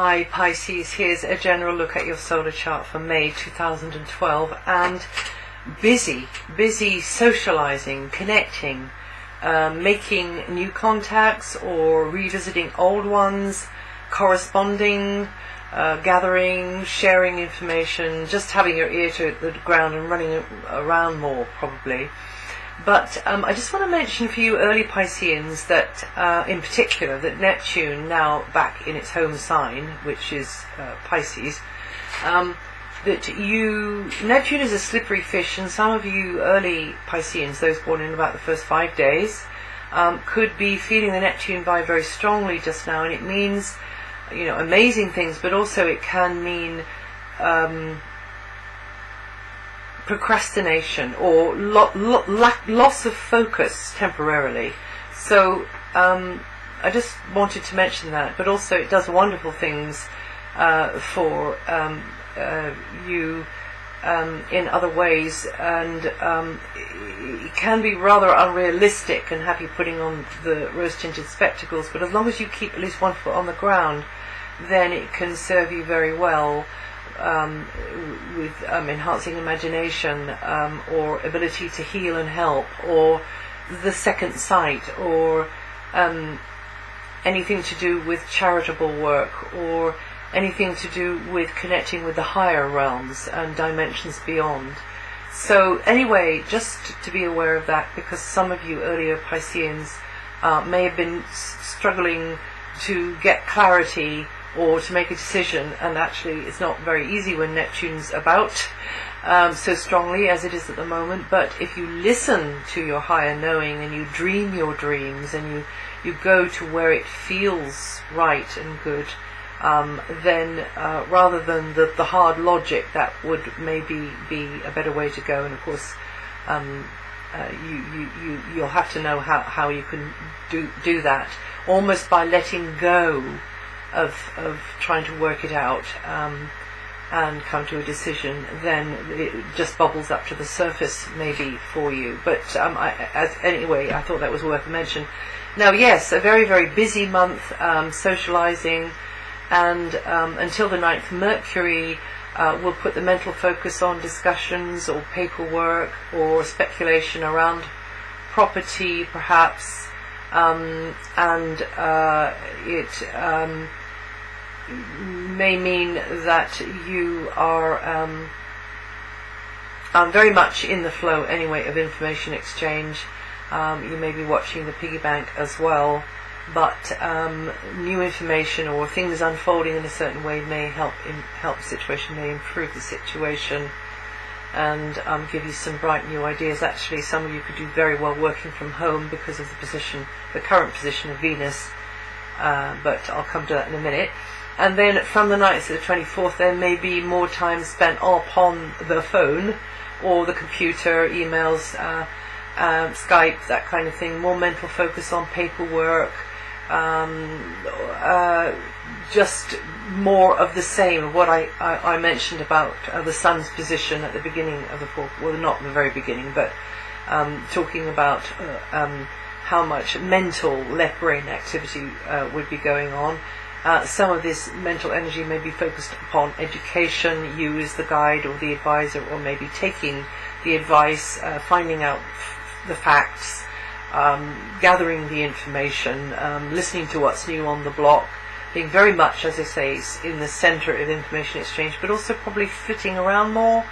Hi Pisces, here's a general look at your solar chart for May 2012, and busy socializing, connecting, making new contacts or revisiting old ones, corresponding, gathering, sharing information, just having your ear to the ground and running around more probably. But I just want to mention for you early Pisceans that, in particular, that Neptune, now back in its home sign, which is Pisces, Neptune is a slippery fish, and some of you early Pisceans, those born in about the first 5 days, could be feeling the Neptune vibe very strongly just now, and it means, amazing things, but also it can mean procrastination or loss of focus temporarily. So I just wanted to mention that, but also it does wonderful things for you in other ways, and it can be rather unrealistic and have you putting on the rose-tinted spectacles, but as long as you keep at least one foot on the ground, then it can serve you very well with enhancing imagination, or ability to heal and help, or the second sight, or anything to do with charitable work, or anything to do with connecting with the higher realms and dimensions beyond. So anyway, just to be aware of that, because some of you earlier Pisceans may have been struggling to get clarity or to make a decision, and actually it's not very easy when Neptune's about so strongly as it is at the moment. But if you listen to your higher knowing and you dream your dreams and you go to where it feels right and good, then rather than the hard logic, that would maybe be a better way to go. And of course you'll have to know how you can do that, almost by letting go of trying to work it out and come to a decision. Then it just bubbles up to the surface maybe for you. But anyway, I thought that was worth a mention. Now yes, a very, very busy month, socializing, and until the 9th, Mercury will put the mental focus on discussions or paperwork or speculation around property perhaps, and it may mean that you are very much in the flow anyway of information exchange. You may be watching the piggy bank as well, but new information or things unfolding in a certain way may help the situation, may improve the situation, and give you some bright new ideas. Actually, some of you could do very well working from home because of the current position of Venus, but I'll come to that in a minute. And then from the 9th to the 24th, there may be more time spent upon the phone or the computer, emails, Skype, that kind of thing. More mental focus on paperwork, just more of the same of what I mentioned about the sun's position at the beginning of the fourth, well, not the very beginning, but talking about how much mental left brain activity would be going on. Some of this mental energy may be focused upon education, you as the guide or the advisor, or maybe taking the advice, finding out the facts, gathering the information, listening to what's new on the block, being very much, as I say, in the center of information exchange, but also probably flitting around more.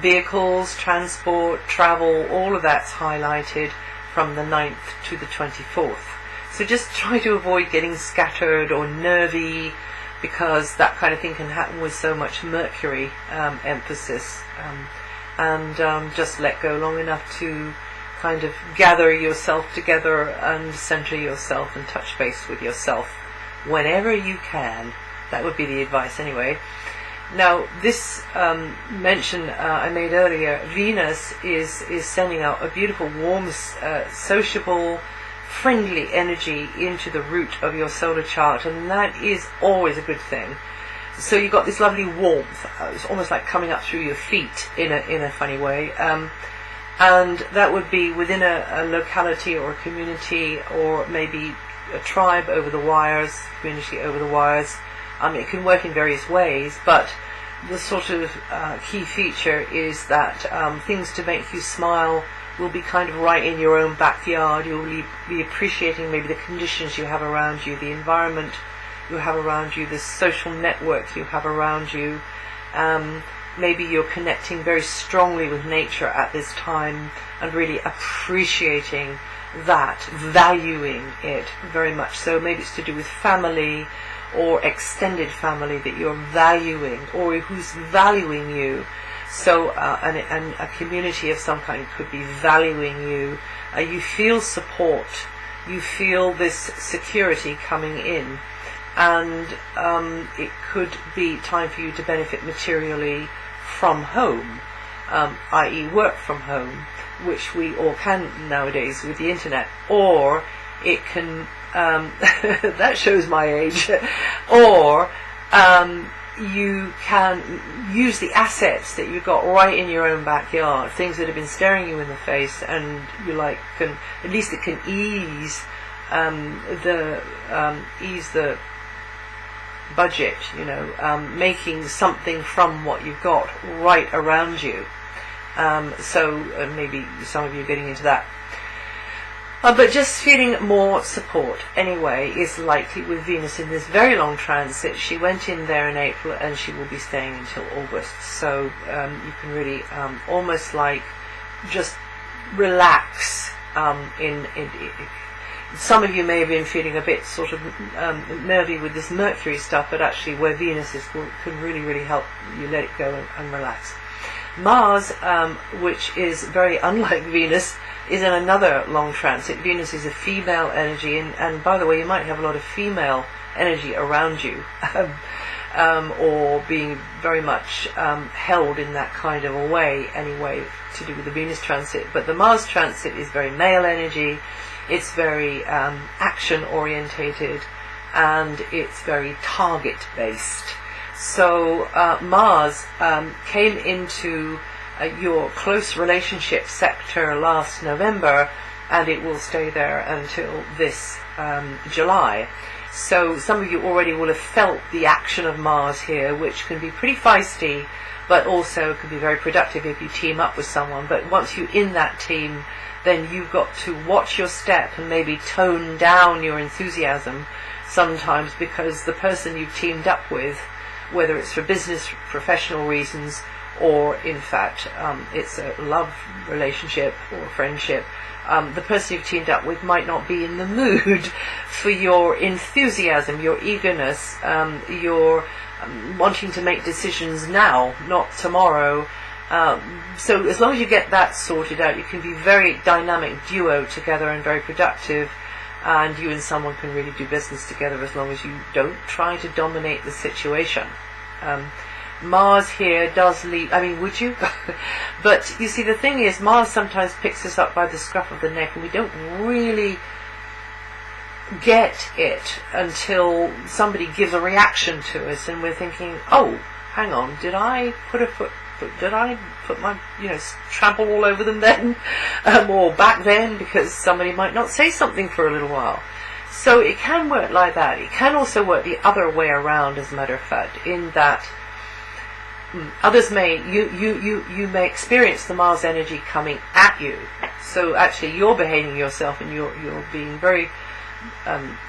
Vehicles, transport, travel, all of that's highlighted from the 9th to the 24th. So just try to avoid getting scattered or nervy, because that kind of thing can happen with so much Mercury emphasis, and just let go long enough to kind of gather yourself together and center yourself and touch base with yourself whenever you can. That would be the advice anyway. Now this mention I made earlier, Venus is sending out a beautiful, warm, sociable, friendly energy into the root of your solar chart, and that is always a good thing. So you've got this lovely warmth, it's almost like coming up through your feet in a funny way, and that would be within a locality or a community, or maybe a tribe over the wires, community over the wires. It can work in various ways, but the sort of key feature is that things to make you smile will be kind of right in your own backyard. You'll be appreciating maybe the conditions you have around you, the environment you have around you, the social network you have around you. Maybe you're connecting very strongly with nature at this time and really appreciating that, valuing it very much. So maybe it's to do with family or extended family that you're valuing, or who's valuing you. So and a community of some kind could be valuing you. You feel support, you feel this security coming in, and it could be time for you to benefit materially from home, i.e. work from home, which we all can nowadays with the internet, or it can that shows my age, or you can use the assets that you've got right in your own backyard, things that have been staring you in the face, and you can, at least it can ease the budget, making something from what you've got right around you. So maybe some of you are getting into that. But just feeling more support anyway is likely with Venus in this very long transit. She went in there in April and she will be staying until August. So you can really almost like just relax. Some of you may have been feeling a bit sort of nervy with this Mercury stuff, but actually where Venus is can really, really help you let it go and relax. Mars, which is very unlike Venus, is in another long transit. Venus is a female energy, and by the way, you might have a lot of female energy around you, or being very much held in that kind of a way, anyway, to do with the Venus transit. But the Mars transit is very male energy, it's very action orientated, and it's very target based. So Mars came into your close relationship sector last November, and it will stay there until this July. So some of you already will have felt the action of Mars here, which can be pretty feisty, but also can be very productive if you team up with someone. But once you're in that team, then you've got to watch your step and maybe tone down your enthusiasm sometimes, because the person you've teamed up with, whether it's for business, professional reasons, or in fact it's a love relationship or friendship, the person you've teamed up with might not be in the mood for your enthusiasm, your eagerness, your wanting to make decisions now, not tomorrow. So as long as you get that sorted out, you can be very dynamic duo together and very productive, and you and someone can really do business together as long as you don't try to dominate the situation. Mars here does lead, would you? But you see, the thing is, Mars sometimes picks us up by the scruff of the neck, and we don't really get it until somebody gives a reaction to us, and we're thinking, oh, hang on, did I put my, trample all over them then? Or back then, because somebody might not say something for a little while. So it can work like that. It can also work the other way around, as a matter of fact, in that others you may experience the Mars energy coming at you. So actually you're behaving yourself and you're being very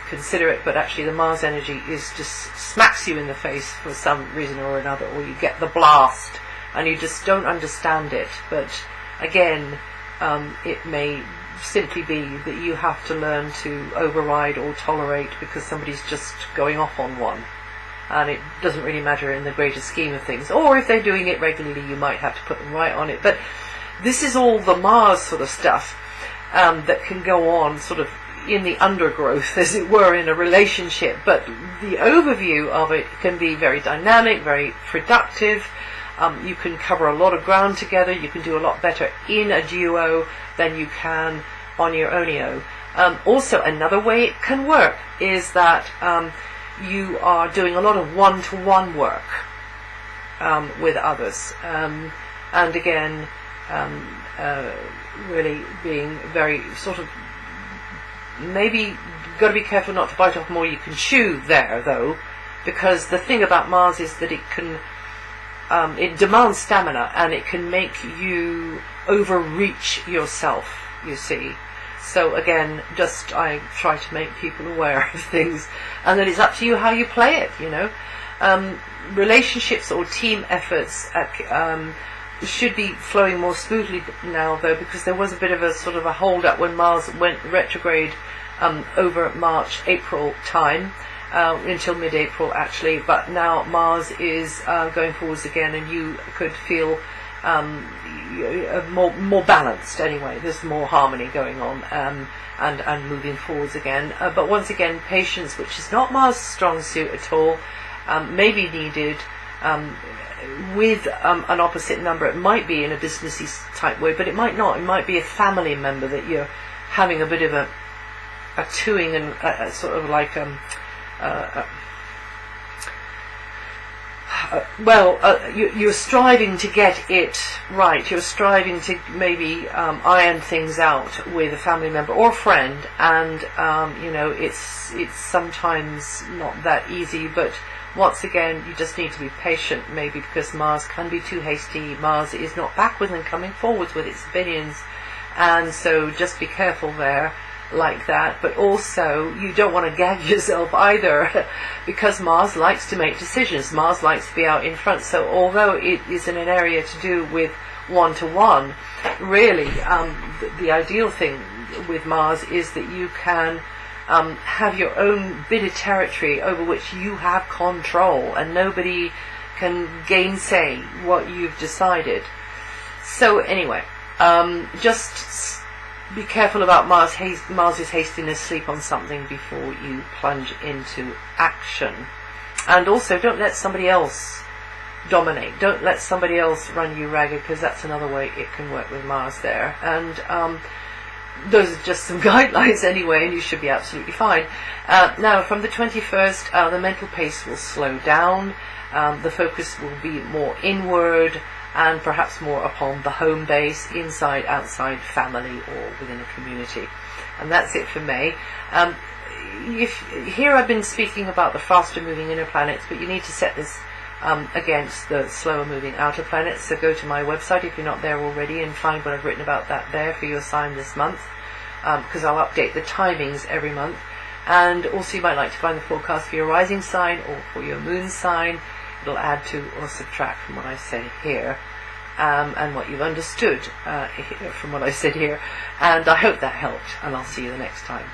considerate, but actually the Mars energy is just smacks you in the face for some reason or another, or you get the blast and you just don't understand it. But again, it may simply be that you have to learn to override or tolerate because somebody's just going off on one, and it doesn't really matter in the greater scheme of things. Or if they're doing it regularly, you might have to put them right on it. But this is all the Mars sort of stuff that can go on sort of in the undergrowth, as it were, in a relationship. But the overview of it can be very dynamic, very productive. You can cover a lot of ground together. You can do a lot better in a duo than you can on your ownio. Also, another way it can work is that you are doing a lot of one-to-one work with others, and again, really being very sort of maybe got to be careful not to bite off more you can chew there, though, because the thing about Mars is that it demands stamina, and it can make you overreach yourself, you see. So again, just I try to make people aware of things, and that it's up to you how you play it, you know. Relationships or team efforts should be flowing more smoothly now, though, because there was a bit of a sort of a hold up when Mars went retrograde over March, April time, until mid-April actually, but now Mars is going forwards again, and you could feel more balanced anyway. There's more harmony going on, and moving forwards again. But once again, patience, which is not Mars' strong suit at all, may be needed with an opposite number. It might be in a businessy type way, but it might not. It might be a family member that you're having a bit of a toing and sort of like you're striving to get it right. You're striving to maybe iron things out with a family member or a friend, and it's sometimes not that easy. But once again, you just need to be patient, maybe because Mars can be too hasty. Mars is not backwards and coming forwards with its opinions, and so just be careful there. Like that, but also you don't want to gag yourself either, because Mars likes to make decisions. Mars likes to be out in front. So although it is in an area to do with one-to-one, really the ideal thing with Mars is that you can have your own bit of territory over which you have control, and nobody can gainsay what you've decided. So anyway, just be careful about Mars's hastiness. Sleep on something before you plunge into action. And also, don't let somebody else dominate. Don't let somebody else run you ragged, because that's another way it can work with Mars there. And those are just some guidelines anyway, and you should be absolutely fine. Now, from the 21st, the mental pace will slow down. The focus will be more inward, and perhaps more upon the home base, inside, outside, family, or within a community. And that's it for May. Here I've been speaking about the faster moving inner planets, but you need to set this against the slower moving outer planets. So go to my website if you're not there already, and find what I've written about that there for your sign this month, because I'll update the timings every month. And also you might like to find the forecast for your rising sign or for your moon sign. It'll add to or subtract from what I say here, and what you've understood from what I said here. And I hope that helped, and I'll see you the next time.